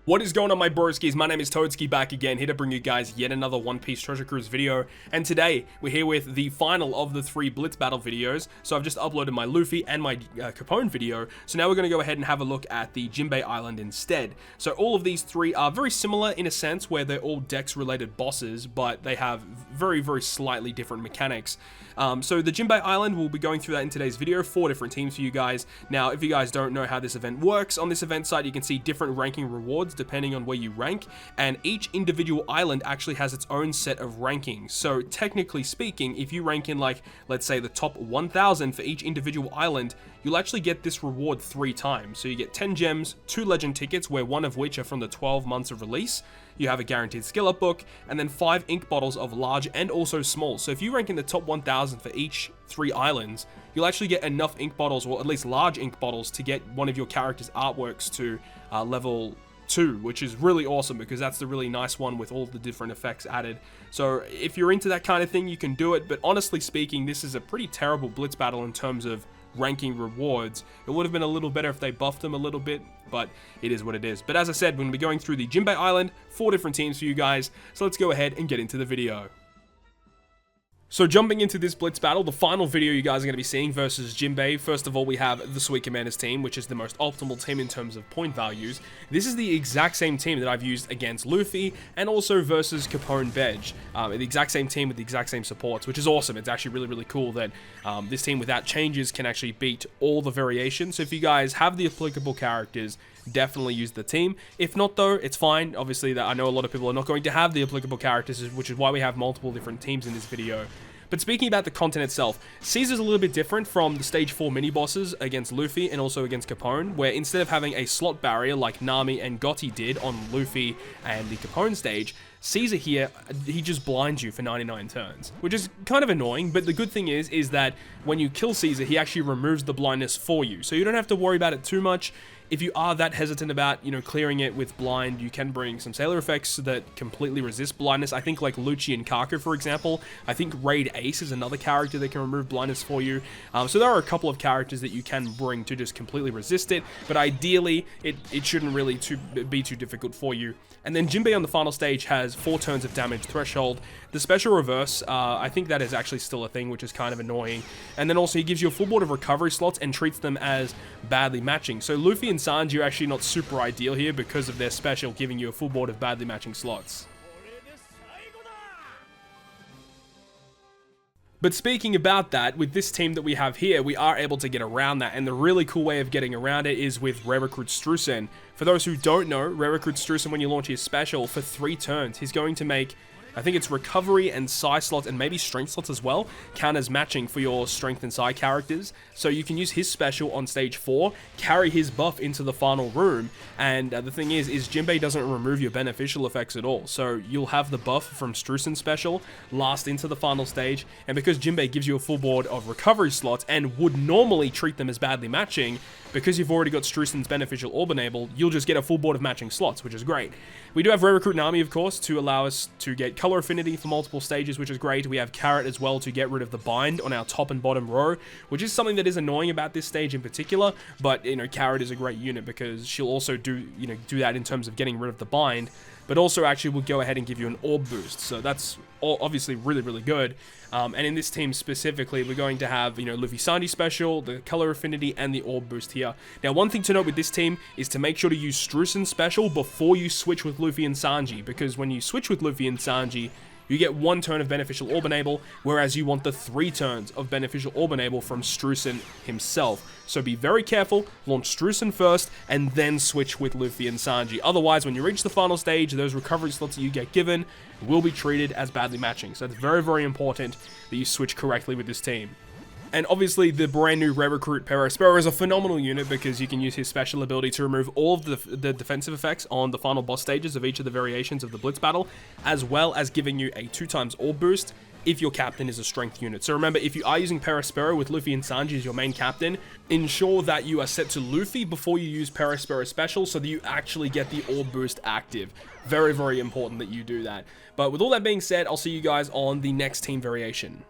What is going on, my broskiis? My name is Toadskii, back again, here to bring you guys yet another One Piece Treasure Cruise video. And today, we're here with the final of the 3 Blitz battle videos. So I've just uploaded my Luffy and my Capone video. So now we're going to go ahead and have a look at the JINBE Island instead. So all of these 3 are very similar in a sense, where they're all Dex-related bosses, but they have very, very slightly different mechanics. So the JINBE Island, we'll be going through that in today's video, 4 different teams for you guys. Now, if you guys don't know how this event works, on this event site, you can see different ranking rewards depending on where you rank, and each individual island actually has its own set of rankings. So technically speaking, if you rank in, like, let's say the top 1000 for each individual island, you'll actually get this reward 3 times. So you get 10 gems, 2 legend tickets, where one of which are from the 12 months of release. You have a guaranteed skill up book, and then 5 ink bottles of large and also small. So if you rank in the top 1000 for each 3 islands, you'll actually get enough ink bottles, or at least large ink bottles, to get one of your character's artworks to level 2, which is really awesome because that's the really nice one with all the different effects added. So if you're into that kind of thing, you can do it. But honestly speaking, this is a pretty terrible Blitz battle in terms of ranking rewards. It would have been a little better if they buffed them a little bit, but it is what it is. But as I said, we're going to be going through the JINBE Island, 4 different teams for you guys. So let's go ahead and get into the video. So jumping into this Blitz battle, the final video you guys are going to be seeing versus JINBE. First of all, we have the Sweet Commanders team, which is the most optimal team in terms of point values. This is the exact same team that I've used against Luffy, and also versus Capone Bedge. The exact same team with the exact same supports, which is awesome. It's actually really, really cool that this team without changes can actually beat all the variations. So if you guys have the applicable characters, definitely use the team. If not though, it's fine. Obviously, that I know a lot of people are not going to have the applicable characters, which is why we have multiple different teams in this video. But speaking about the content itself, Caesar's a little bit different from the stage 4 mini bosses against Luffy and also against Capone, where instead of having a slot barrier like Nami and Gotti did on Luffy and the Capone stage, Caesar here, he just blinds you for 99 turns, which is kind of annoying. But the good thing is that when you kill Caesar, he actually removes the blindness for you, so you don't have to worry about it too much. If you are that hesitant about, clearing it with blind, you can bring some sailor effects that completely resist blindness. I think like Lucci and Kaku, for example. I think Raid Ace is another character that can remove blindness for you. So there are a couple of characters that you can bring to just completely resist it, but ideally, it shouldn't really be too difficult for you. And then JINBE on the final stage has 4 turns of damage threshold. The special reverse, I think that is actually still a thing, which is kind of annoying. And then also he gives you a full board of recovery slots and treats them as badly matching. So Luffy and Sanji are actually not super ideal here because of their special giving you a full board of badly matching slots. But speaking about that, with this team that we have here, we are able to get around that, and the really cool way of getting around it is with Rare Recruit Strusen. For those who don't know, Rare Recruit Strusen, when you launch his special, for 3 turns, he's going to make, I think it's recovery and psi slots and maybe strength slots as well, count as matching for your strength and psi characters. So you can use his special on stage 4, carry his buff into the final room, and the thing is JINBE doesn't remove your beneficial effects at all. So you'll have the buff from Strusen's special last into the final stage, and because JINBE gives you a full board of recovery slots and would normally treat them as badly matching, because you've already got Strusen's beneficial orb enabled, you'll just get a full board of matching slots, which is great. We do have Rare Recruit Nami, of course, to allow us to get color affinity for multiple stages, which is great. We have Carrot as well to get rid of the bind on our top and bottom row, which is something that is annoying about this stage in particular. But Carrot is a great unit because she'll also do that in terms of getting rid of the bind, but also actually will go ahead and give you an orb boost. So that's obviously really, really good. And in this team specifically, we're going to have, Luffy Sanji special, the color affinity, and the orb boost here. Now, one thing to note with this team is to make sure to use Strusen's special before you switch with Luffy and Sanji, because when you switch with Luffy and Sanji, you get 1 turn of beneficial orb enable, whereas you want the 3 turns of beneficial orb enable from Strusen himself. So be very careful, launch Strusen first, and then switch with Luffy and Sanji. Otherwise, when you reach the final stage, those recovery slots that you get given will be treated as badly matching. So it's very, very important that you switch correctly with this team. And obviously, the brand new Rare Recruit Perospero is a phenomenal unit because you can use his special ability to remove all of the defensive effects on the final boss stages of each of the variations of the Blitz battle, as well as giving you a 2 times orb boost if your captain is a strength unit. So remember, if you are using Perospero with Luffy and Sanji as your main captain, ensure that you are set to Luffy before you use Perospero special so that you actually get the orb boost active. Very, very important that you do that. But with all that being said, I'll see you guys on the next team variation.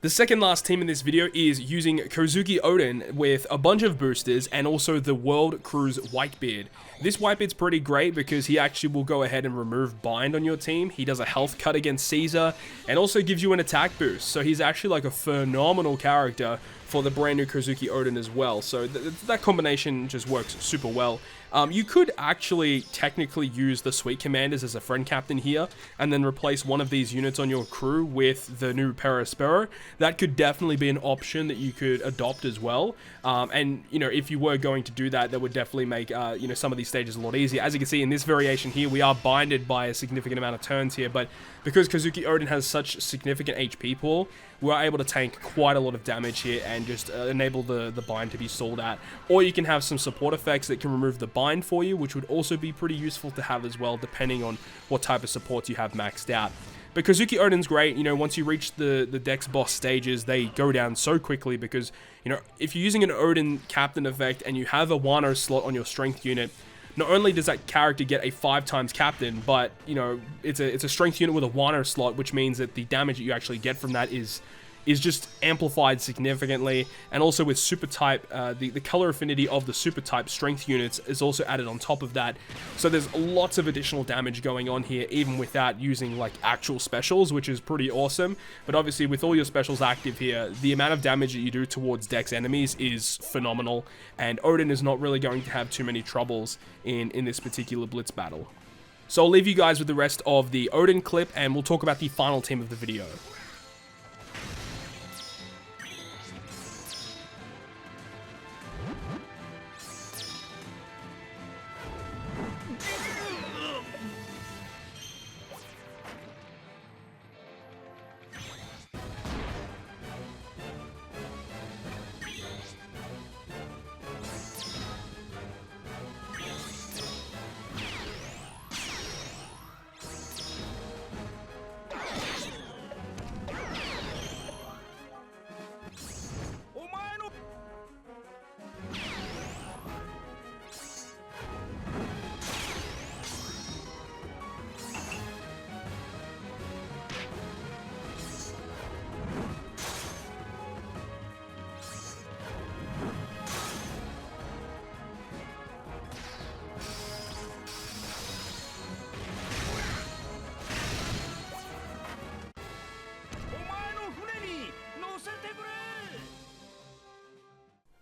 The second last team in this video is using Kozuki Oden with a bunch of boosters and also the World Cruise Whitebeard. This Whitebeard's pretty great because he actually will go ahead and remove bind on your team. He does a health cut against Caesar and also gives you an attack boost. So he's actually like a phenomenal character for the brand new Kozuki Oden as well. So that combination just works super well. You could actually technically use the Sweet Commanders as a friend captain here and then replace one of these units on your crew with the new Perospero. That could definitely be an option that you could adopt as well. And, you know, if you were going to do that, that would definitely make, you know, some of these stages a lot easier. As you can see in this variation here, we are binded by a significant amount of turns here, but because Kozuki Oden has such significant HP pool, we're able to tank quite a lot of damage here and just enable the bind to be stalled at. Or you can have some support effects that can remove the bind for you, which would also be pretty useful to have as well, depending on what type of supports you have maxed out. But Kozuki Oden's great, you know, once you reach the Dex boss stages, they go down so quickly because, you know, if you're using an Oden captain effect and you have a Wano slot on your strength unit, not only does that character get a 5x captain, but, you know, it's a strength unit with a Wano slot, which means that the damage that you actually get from that is just amplified significantly. And also with super type, the color affinity of the super type strength units is also added on top of that. So there's lots of additional damage going on here, even without using like actual specials, which is pretty awesome. But obviously with all your specials active here, the amount of damage that you do towards Dex enemies is phenomenal. And Oden is not really going to have too many troubles in this particular Blitz battle. So I'll leave you guys with the rest of the Oden clip and we'll talk about the final team of the video.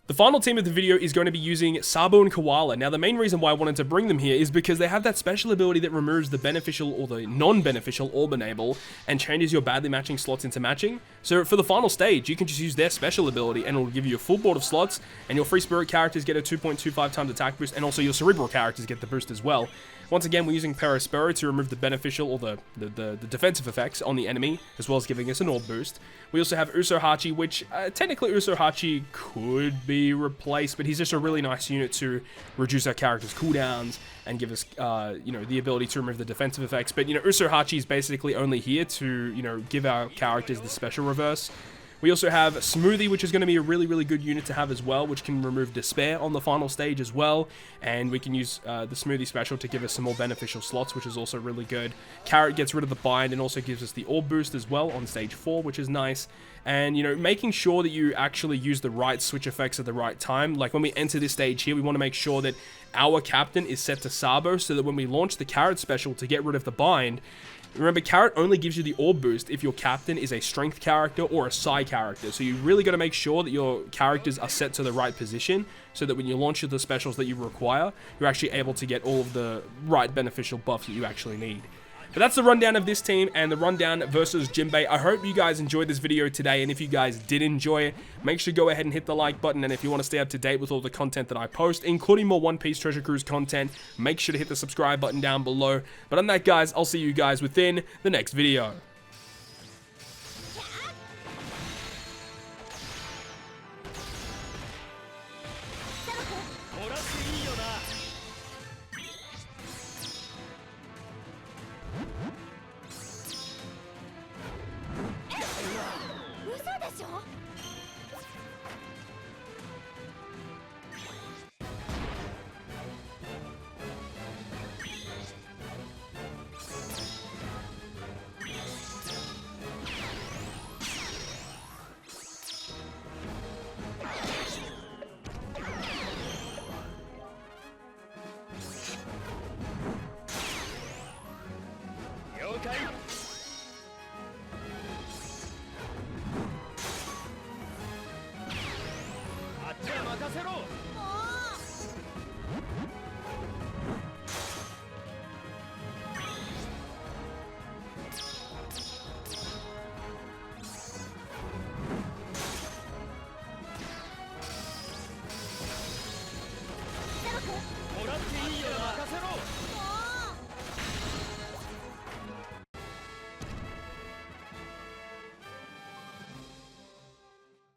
The final team of the video is going to be using Sabo and Koala. Now, the main reason why I wanted to bring them here is because they have that special ability that removes the beneficial or the non-beneficial Orb Enable and changes your badly matching slots into matching. So for the final stage, you can just use their special ability and it will give you a full board of slots, and your Free Spirit characters get a 2.25 times attack boost, and also your Cerebral characters get the boost as well. Once again, we're using Perospero to remove the beneficial or the defensive effects on the enemy, as well as giving us an orb boost. We also have Usohachi, which technically Usohachi could be replaced, but he's just a really nice unit to reduce our character's cooldowns and give us, you know, the ability to remove the defensive effects. But, you know, Usohachi is basically only here to, you know, give our characters the special reverse. We also have Smoothie, which is going to be a really, really good unit to have as well, which can remove Despair on the final stage as well. And we can use the Smoothie special to give us some more beneficial slots, which is also really good. Carrot gets rid of the bind and also gives us the Orb boost as well on stage 4, which is nice. And, you know, making sure that you actually use the right switch effects at the right time. Like when we enter this stage here, we want to make sure that our captain is set to Sabo so that when we launch the Carrot special to get rid of the bind, remember, Carrot only gives you the Orb boost if your captain is a strength character or a psi character. So you really got to make sure that your characters are set to the right position so that when you launch the specials that you require, you're actually able to get all of the right beneficial buffs that you actually need. But that's the rundown of this team and the rundown versus JINBE. I hope you guys enjoyed this video today, and if you guys did enjoy it, make sure to go ahead and hit the like button, and if you want to stay up to date with all the content that I post, including more One Piece Treasure Cruise content, make sure to hit the subscribe button down below. But on that, guys, I'll see you guys within the next video. okay?